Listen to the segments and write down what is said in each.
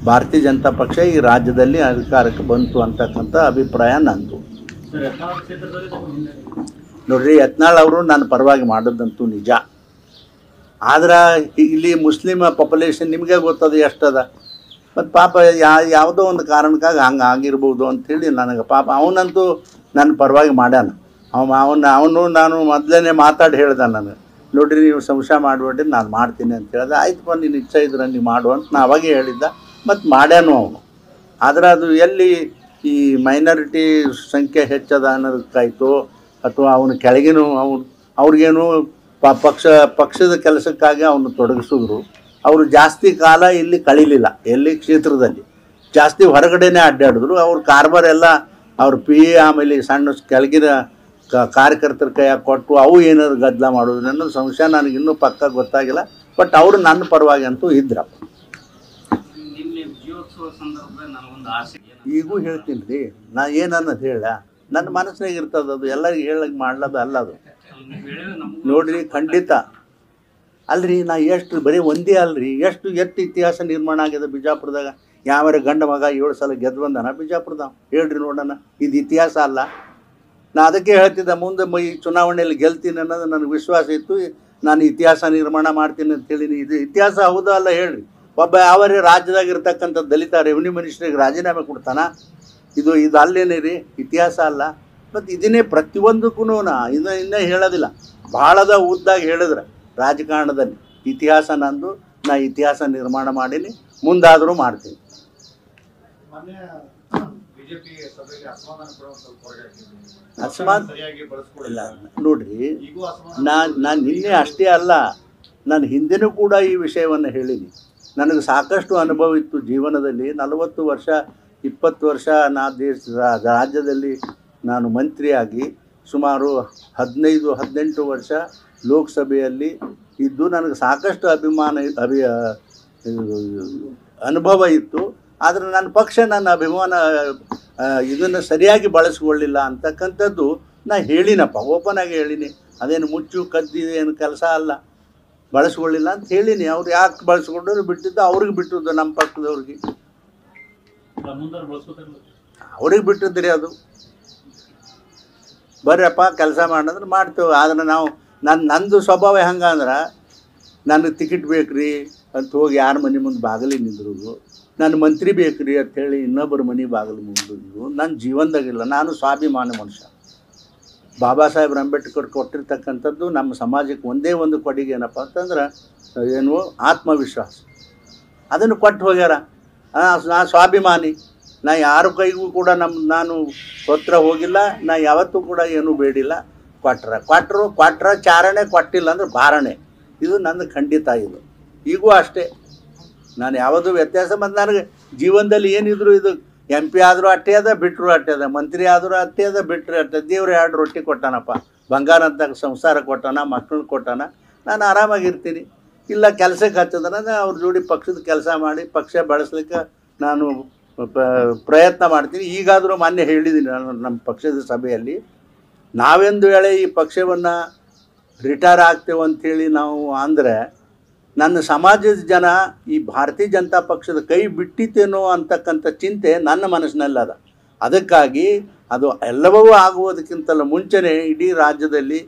ಭಾರತೀಯ ಜನತಾ ಪಕ್ಷ ಈ ರಾಜ್ಯದಲ್ಲಿ ಅಧಿಕಾರಕ್ಕೆ ಬಂತು ಅಂತಕ್ಕಂಥ ಅಭಿಪ್ರಾಯ ನಂದು. ನೋಡ್ರಿ, ಯತ್ನಾಳ್ ಅವರು ನನ್ನ ಪರವಾಗಿ ಮಾಡೋದಂತೂ ನಿಜ. ಆದ್ರೆ ಇಲ್ಲಿ ಮುಸ್ಲಿಮ್ ಪಾಪ್ಯುಲೇಷನ್ ನಿಮಗೆ ಗೊತ್ತದ ಎಷ್ಟದ. ಮತ್ತು ಪಾಪ ಯಾವುದೋ ಒಂದು ಕಾರಣಕ್ಕಾಗಿ ಹಂಗೆ ಆಗಿರ್ಬೋದು ಅಂಥೇಳಿ ನನಗೆ ಪಾಪ ಅವನಂತೂ ನನ್ನ ಪರವಾಗಿ ಮಾಡ್ಯಾನ. ಅವನು ನಾನು ಮೊದಲೇ ಮಾತಾಡಿ ಹೇಳ್ದೆ ನನಗೆ, ನೋಡಿರಿ ನೀವು ಸಂಶಯ ಮಾಡಬೇಡ್ರಿ ನಾನು ಮಾಡ್ತೀನಿ ಅಂತ ಹೇಳಿದೆ. ಆಯ್ತಪ್ಪ ನೀನು ಇಚ್ಛೆ ಇದ್ರೆ ನೀವು ಮಾಡು ಅಂತ ನಾ ಅವಾಗೇ ಹೇಳಿದ್ದ, ಮತ್ತು ಮಾಡ್ಯಾನು ಅವನು. ಆದರೆ ಅದು ಎಲ್ಲಿ ಈ ಮೈನಾರಿಟಿ ಸಂಖ್ಯೆ ಹೆಚ್ಚದ ಅನ್ನೋದಕ್ಕಾಯ್ತು ಅಥವಾ ಅವನ ಕೆಳಗಿನೂ ಅವ್ರಿಗೇನು ಪಕ್ಷದ ಕೆಲಸಕ್ಕಾಗಿ ಅವನು ತೊಡಗಿಸಿದ್ರು. ಅವರು ಜಾಸ್ತಿ ಕಾಲ ಇಲ್ಲಿ ಕಳೀಲಿಲ್ಲ, ಎಲ್ಲಿ ಕ್ಷೇತ್ರದಲ್ಲಿ ಜಾಸ್ತಿ ಹೊರಗಡೆನೇ ಅಡ್ಡಾಡಿದ್ರು. ಅವ್ರ ಕಾರ್ಬಾರ್ ಎಲ್ಲ ಅವ್ರ ಆಮೇಲೆ ಸಣ್ಣ ಕೆಳಗಿನ ಕಾರ್ಯಕರ್ತರ ಕೈಯಾಗ ಕೊಟ್ಟು ಅವು ಏನಾದ್ರು ಗದ್ದಲ ಮಾಡೋದು ಅನ್ನೋ ಸಂಶಯ ನನಗಿನ್ನೂ ಪಕ್ಕ ಗೊತ್ತಾಗಿಲ್ಲ. ಬಟ್ ಅವರು ನನ್ನ ಪರವಾಗಿ ಅಂತೂ ಇದ್ರಪ್ಪ. ಈಗೂ ಹೇಳ್ತೀನಿ ರೀ, ನಾ ಏನನ್ನೋದು ಹೇಳ ನನ್ನ ಮನಸ್ಸಿನಾಗ ಇರ್ತದೆ. ಅದು ಎಲ್ಲರಿಗೂ ಹೇಳಕ್ಕೆ ಮಾಡ್ಲದು ಅಲ್ಲ ಅದು. ನೋಡ್ರಿ, ಖಂಡಿತ ಅಲ್ರಿ, ನಾ ಎಷ್ಟು ಬರೀ ಒಂದೇ ಅಲ್ರಿ, ಎಷ್ಟು ಇತಿಹಾಸ ನಿರ್ಮಾಣ ಆಗಿದೆ ಬಿಜಾಪುರದಾಗ. ಯಾವ್ಯಾರ ಗಂಡ ಮಗ 7 ಸಲ ಗೆದ್ದು ಬಂದಾನ ಬಿಜಾಪುರದಾಗ, ಹೇಳ್ರಿ ನೋಡೋಣ. ಇದು ಇತಿಹಾಸ ಅಲ್ಲ. ನಾ ಅದಕ್ಕೆ ಹೇಳ್ತಿದ್ದೆ, ಮುಂದೆ ಈ ಚುನಾವಣೆಯಲ್ಲಿ ಗೆಲ್ತೀನಿ ಅನ್ನೋದು ನನಗೆ ವಿಶ್ವಾಸ ಇತ್ತು. ನಾನು ಇತಿಹಾಸ ನಿರ್ಮಾಣ ಮಾಡ್ತೀನಿ ಅಂತೇಳಿ. ಇದು ಇತಿಹಾಸ ಹೌದಾ ಅಲ್ಲ ಹೇಳ್ರಿ. ಒಬ್ಬ ಯಾವರೇ ರಾಜ್ಯದಾಗಿರ್ತಕ್ಕಂಥ ದಲಿತ ರೆವಿನ್ಯೂ ಮಿನಿಸ್ಟ್ರಿಗೆ ರಾಜೀನಾಮೆ ಕೊಡ್ತಾನ? ಇದು ಅಲ್ಲೇನೇ ರೀ, ಇತಿಹಾಸ ಅಲ್ಲ. ಮತ್ತು ಇದನ್ನೇ ಪ್ರತಿಯೊಂದಕ್ಕೂ ಇನ್ನೂ ಹೇಳೋದಿಲ್ಲ, ಭಾಳದ ಉದ್ದಾಗ ಹೇಳಿದ್ರೆ ರಾಜಕಾರಣದಲ್ಲಿ ಇತಿಹಾಸ ನಂದು. ನಾ ಇತಿಹಾಸ ನಿರ್ಮಾಣ ಮಾಡೀನಿ, ಮುಂದಾದರೂ ಮಾಡ್ತೀನಿ. ಅಸಮಾಧಾನ ಇಲ್ಲ ನೋಡ್ರಿ, ನಾನು ನಿನ್ನೆ ಅಷ್ಟೇ ಅಲ್ಲ, ನಾನು ಹಿಂದೆನೂ ಕೂಡ ಈ ವಿಷಯವನ್ನು ಹೇಳೀನಿ. ನನಗೆ ಸಾಕಷ್ಟು ಅನುಭವ ಇತ್ತು ಜೀವನದಲ್ಲಿ. 40 ವರ್ಷ 20 ವರ್ಷ ರಾಜ್ಯದಲ್ಲಿ ನಾನು ಮಂತ್ರಿಯಾಗಿ ಸುಮಾರು 15-18 ವರ್ಷ ಲೋಕಸಭೆಯಲ್ಲಿ ಇದ್ದು ನನಗೆ ಸಾಕಷ್ಟು ಅನುಭವ ಇತ್ತು. ಆದರೆ ನನ್ನ ಪಕ್ಷ ನನ್ನ ಅಭಿಮಾನ ಇದನ್ನು ಸರಿಯಾಗಿ ಬಳಸ್ಕೊಳ್ಳಿಲ್ಲ ಅಂತಕ್ಕಂಥದ್ದು ನಾ ಹೇಳಿನಪ್ಪ, ಓಪನ್ ಆಗಿ ಹೇಳಿನಿ. ಅದೇನು ಮುಚ್ಚು ಕದ್ದಿದೆ ಏನು ಕೆಲಸ ಅಲ್ಲ, ಬಳಸ್ಕೊಳ್ಳಿಲ್ಲ ಅಂತ ಹೇಳಿನಿ. ಅವ್ರು ಯಾಕೆ ಬಳಸ್ಕೊಂಡ್ರು ಬಿಟ್ಟಿದ್ದು ಅವ್ರಿಗೆ ಬಿಟ್ಟಿದ್ದು, ನಮ್ಮ ಪಕ್ಷದವ್ರಿಗೆ ಅವ್ರಿಗೆ ಬಿಟ್ಟಿದ್ರಿ. ಅದು ಬರ್ರಪ್ಪ ಕೆಲಸ ಮಾಡಿದ್ರೆ ಮಾಡ್ತೇವೆ. ಆದರೆ ನಾವು ನಂದು ಸ್ವಭಾವ ಹೆಂಗಂದ್ರೆ, ನನಗೆ ಟಿಕೆಟ್ ಬೇಕ್ರಿ ಅಂತ ಹೋಗಿ ಯಾರ ಮನೆ ಮುಂದೆ ಬಾಗಿಲಿಗೆ ನಿಂದ್ರೋದು, ನನ್ನ ಮಂತ್ರಿ ಬೇಕ್ರಿ ಅಂಥೇಳಿ ಇನ್ನೊಬ್ಬರ ಮನೆ ಬಾಗಿಲು ಮುಂದಿದ್ದು ನನ್ನ ಜೀವನದಾಗಿಲ್ಲ. ನಾನು ಸ್ವಾಭಿಮಾನಿ ಮನುಷ್ಯ. ಬಾಬಾ ಸಾಹೇಬ್ ಅಂಬೇಡ್ಕರ್ ಕೊಟ್ಟಿರ್ತಕ್ಕಂಥದ್ದು ನಮ್ಮ ಸಮಾಜಕ್ಕೆ ಒಂದೇ ಒಂದು ಕೊಡುಗೆ ಏನಪ್ಪ ಅಂತಂದ್ರೆ ಏನು ಆತ್ಮವಿಶ್ವಾಸ. ಅದನ್ನು ಕೊಟ್ಟು ಹೋಗ್ಯಾರ. ನಾ ಸ್ವಾಭಿಮಾನಿ. ನಾ ಯಾರ ಕೈಗೂ ಕೂಡ ನಾನು ಹೊತ್ರ ಹೋಗಿಲ್ಲ. ನಾ ಯಾವತ್ತೂ ಕೂಡ ಏನೂ ಬೇಡಿಲ್ಲ. ಕೊಟ್ರ ಚಾರಣೆ, ಕೊಟ್ಟಿಲ್ಲ ಅಂದ್ರೆ ಬಾರಣೆ. ಇದು ನನ್ನ ಖಂಡಿತ. ಇದು ಈಗೂ ಅಷ್ಟೇ. ನಾನು ಯಾವುದೂ ವ್ಯತ್ಯಾಸ ಮತ್ತು ನನಗೆ ಜೀವನದಲ್ಲಿ ಏನಿದ್ರು ಇದು MP ಆದರೂ ಅಟ್ಟೆ ಅದ, ಬಿಟ್ಟರು ಅಟ್ಟೆ ಅದ, ಮಂತ್ರಿ ಆದರೂ ಅಟ್ಟೆ ಅದ, ಬಿಟ್ಟರೆ ಅಟ್ಟೆ. ದೇವ್ರು 2 ರೊಟ್ಟಿ ಕೊಟ್ಟಾನಪ್ಪ, ಬಂಗಾರ ಅಂತ ಸಂಸಾರ ಕೊಟ್ಟಾನ, ಮಕ್ಕಳು ಕೊಟ್ಟಾನ. ನಾನು ಆರಾಮಾಗಿರ್ತೀನಿ. ಇಲ್ಲ ಕೆಲಸಕ್ಕೆ ಹಚ್ಚದ್ರೆ ಅವ್ರ ಜೋಡಿ ಪಕ್ಷದ ಕೆಲಸ ಮಾಡಿ ಪಕ್ಷ ಬೆಳೆಸ್ಲಿಕ್ಕೆ ನಾನು ಪ್ರಯತ್ನ ಮಾಡ್ತೀನಿ. ಈಗಾದರೂ ಮೊನ್ನೆ ಹೇಳಿದ್ದೀನಿ ನಾನು ನಮ್ಮ ಪಕ್ಷದ ಸಭೆಯಲ್ಲಿ, ನಾವೆಂದು ವೇಳೆ ಈ ಪಕ್ಷವನ್ನು ರಿಟೈರ್ ಆಗ್ತೇವೆ ಅಂಥೇಳಿ ನಾವು ಅಂದರೆ ನನ್ನ ಸಮಾಜದ ಜನ ಈ ಭಾರತೀಯ ಜನತಾ ಪಕ್ಷದ ಕೈ ಬಿಟ್ಟಿತೇನೋ ಅಂತಕ್ಕಂಥ ಚಿಂತೆ ನನ್ನ ಮನಸ್ಸಿನಲ್ಲದ. ಅದಕ್ಕಾಗಿ ಅದು ಎಲ್ಲವೂ ಆಗುವುದಕ್ಕಿಂತಲೂ ಮುಂಚೆನೇ ಇಡೀ ರಾಜ್ಯದಲ್ಲಿ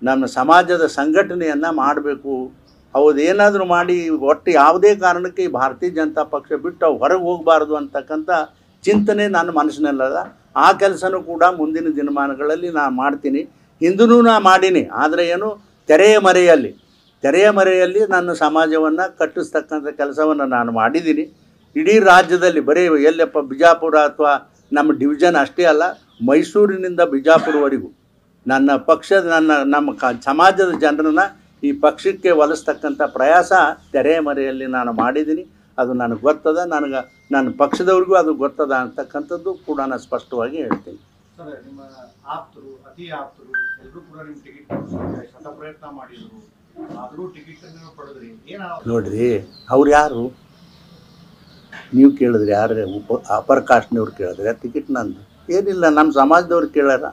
ನಮ್ಮ ಸಮಾಜದ ಸಂಘಟನೆಯನ್ನು ಮಾಡಬೇಕು. ಹೌದೇನಾದರೂ ಮಾಡಿ ಒಟ್ಟು ಯಾವುದೇ ಕಾರಣಕ್ಕೆ ಈ ಭಾರತೀಯ ಜನತಾ ಪಕ್ಷ ಬಿಟ್ಟು ಹೊರಗೆ ಹೋಗಬಾರ್ದು ಅಂತಕ್ಕಂಥ ಚಿಂತನೆ ನನ್ನ ಮನಸ್ಸಿನಲ್ಲದ. ಆ ಕೆಲಸನೂ ಕೂಡ ಮುಂದಿನ ದಿನಮಾನಗಳಲ್ಲಿ ನಾನು ಮಾಡ್ತೀನಿ. ಹಿಂದೂ ನಾ ಮಾಡೀನಿ. ಆದರೆ ಏನು ತೆರೆಯ ಮರೆಯಲ್ಲಿ ನನ್ನ ಸಮಾಜವನ್ನು ಕಟ್ಟಿಸ್ತಕ್ಕಂಥ ಕೆಲಸವನ್ನು ನಾನು ಮಾಡಿದ್ದೀನಿ. ಇಡೀ ರಾಜ್ಯದಲ್ಲಿ ಬರೀ ಎಲ್ಲಪ್ಪ ಬಿಜಾಪುರ ಅಥವಾ ನಮ್ಮ ಡಿವಿಷನ್ ಅಷ್ಟೇ ಅಲ್ಲ, ಮೈಸೂರಿನಿಂದ ಬಿಜಾಪುರವರೆಗೂ ನನ್ನ ಪಕ್ಷದ ನಮ್ಮ ಸಮಾಜದ ಜನರನ್ನು ಈ ಪಕ್ಷಕ್ಕೆ ಒಲಿಸ್ತಕ್ಕಂಥ ಪ್ರಯಾಸ ತೆರೆಯ ಮರೆಯಲ್ಲಿ ನಾನು ಮಾಡಿದ್ದೀನಿ. ಅದು ನನಗೆ ಗೊತ್ತದ, ನನ್ನ ಪಕ್ಷದವ್ರಿಗೂ ಅದು ಗೊತ್ತದ ಅಂತಕ್ಕಂಥದ್ದು ಕೂಡ ನಾನು ಸ್ಪಷ್ಟವಾಗಿ ಹೇಳ್ತೀನಿ. ಸರ್, ನಿಮ್ಮ ಆಪ್ತರು, ಅತಿ ಆಪ್ತರು ಎಲ್ಲರೂ ಕೂಡ ನಿಮ್ಮ ಟಿಕೆಟ್ ಶತ ಪ್ರಯತ್ನ ಮಾಡಿದರು, ಆದರೂ ಟಿಕೆಟ್ ಪಡೆದ್ರಿ. ನೋಡ್ರಿ, ಅವ್ರು ಯಾರು ನೀವು ಕೇಳಿದ್ರಿ? ಯಾರು ಅಪರ್ ಕಾಸ್ಟ್ನವ್ರು ಕೇಳಿದ್ರೆ ಟಿಕೆಟ್ ನಂದು ಏನಿಲ್ಲ, ನಮ್ಮ ಸಮಾಜದವ್ರು ಕೇಳಾರ.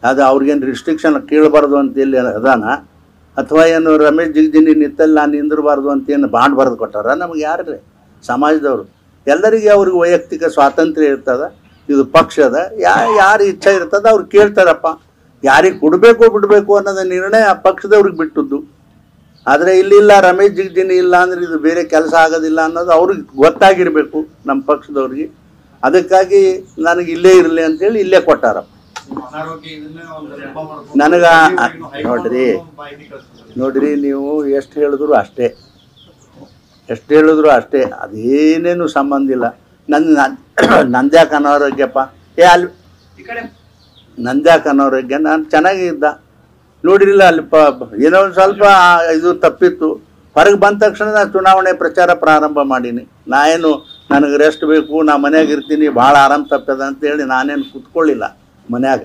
ಅದು ಅವ್ರಿಗೇನು ರಿಸ್ಟ್ರಿಕ್ಷನ್ ಕೇಳಬಾರ್ದು ಅಂತೇಳಿ ಅದಾನ, ಅಥವಾ ಏನು ರಮೇಶ್ ಜಿಗಜಿನಿ ನಿತ್ತಲ್ಲಿ ನಾನು ನಿಂದಿರಬಾರ್ದು ಅಂತೇನು ಬಾಂಡ್ ಬರೆದು ಕೊಟ್ಟಾರ? ನಮಗೆ ಯಾರೇ ಸಮಾಜದವರು. ಎಲ್ಲರಿಗೆ ಅವ್ರಿಗೆ ವೈಯಕ್ತಿಕ ಸ್ವಾತಂತ್ರ್ಯ ಇರ್ತದೆ. ಇದು ಪಕ್ಷದ ಯಾರು ಇಚ್ಛೆ ಇರ್ತದೆ ಅವ್ರು ಕೇಳ್ತಾರಪ್ಪ. ಯಾರಿಗೆ ಕೊಡಬೇಕು ಬಿಡಬೇಕು ಅನ್ನೋದು ನಿರ್ಣಯ ಆ ಪಕ್ಷದವ್ರಿಗೆ ಬಿಟ್ಟದ್ದು. ಆದರೆ ಇಲ್ಲಿಲ್ಲ ರಮೇಶ್ ಜಿಗಜಿಣಗಿ ಇಲ್ಲ ಅಂದರೆ ಇದು ಬೇರೆ ಕೆಲಸ ಆಗೋದಿಲ್ಲ ಅನ್ನೋದು ಅವ್ರಿಗೆ ಗೊತ್ತಾಗಿರಬೇಕು ನಮ್ಮ ಪಕ್ಷದವ್ರಿಗೆ. ಅದಕ್ಕಾಗಿ ನನಗೆ ಇಲ್ಲೇ ಇರಲಿ ಅಂತೇಳಿ ಇಲ್ಲೇ ಕೊಟ್ಟಾರಪ್ಪ. ನನಗೆ ನೋಡ್ರಿ ನೀವು ಎಷ್ಟು ಹೇಳಿದ್ರು ಅಷ್ಟೇ, ಅದೇನೇನು ಸಂಬಂಧ ಇಲ್ಲ. ನಂದ್ಯಾಕೆ ಅನಾರೋಗ್ಯಪ್ಪ, ಅಲ್ಲಿ ನಂದ್ಯಾಕೆ ಅನಾರೋಗ್ಯ, ನಾನು ಚೆನ್ನಾಗಿದ್ದ ನೋಡಿರಲಿಲ್ಲ. ಅಲ್ಲಿ ಏನೋ ಒಂದು ಸ್ವಲ್ಪ ಇದು ತಪ್ಪಿತ್ತು. ಹೊರಗೆ ಬಂದ ತಕ್ಷಣ ನಾನು ಚುನಾವಣೆ ಪ್ರಚಾರ ಪ್ರಾರಂಭ ಮಾಡೀನಿ. ನನಗೆ ರೆಸ್ಟ್ ಬೇಕು, ನಾ ಮನ್ಯಾಗ ಇರ್ತೀನಿ, ಭಾಳ ಆರಾಮ ತಪ್ಪದ ಅಂತೇಳಿ ನಾನೇನು ಕೂತ್ಕೊಳ್ಳಿಲ್ಲ ಮನ್ಯಾಗ.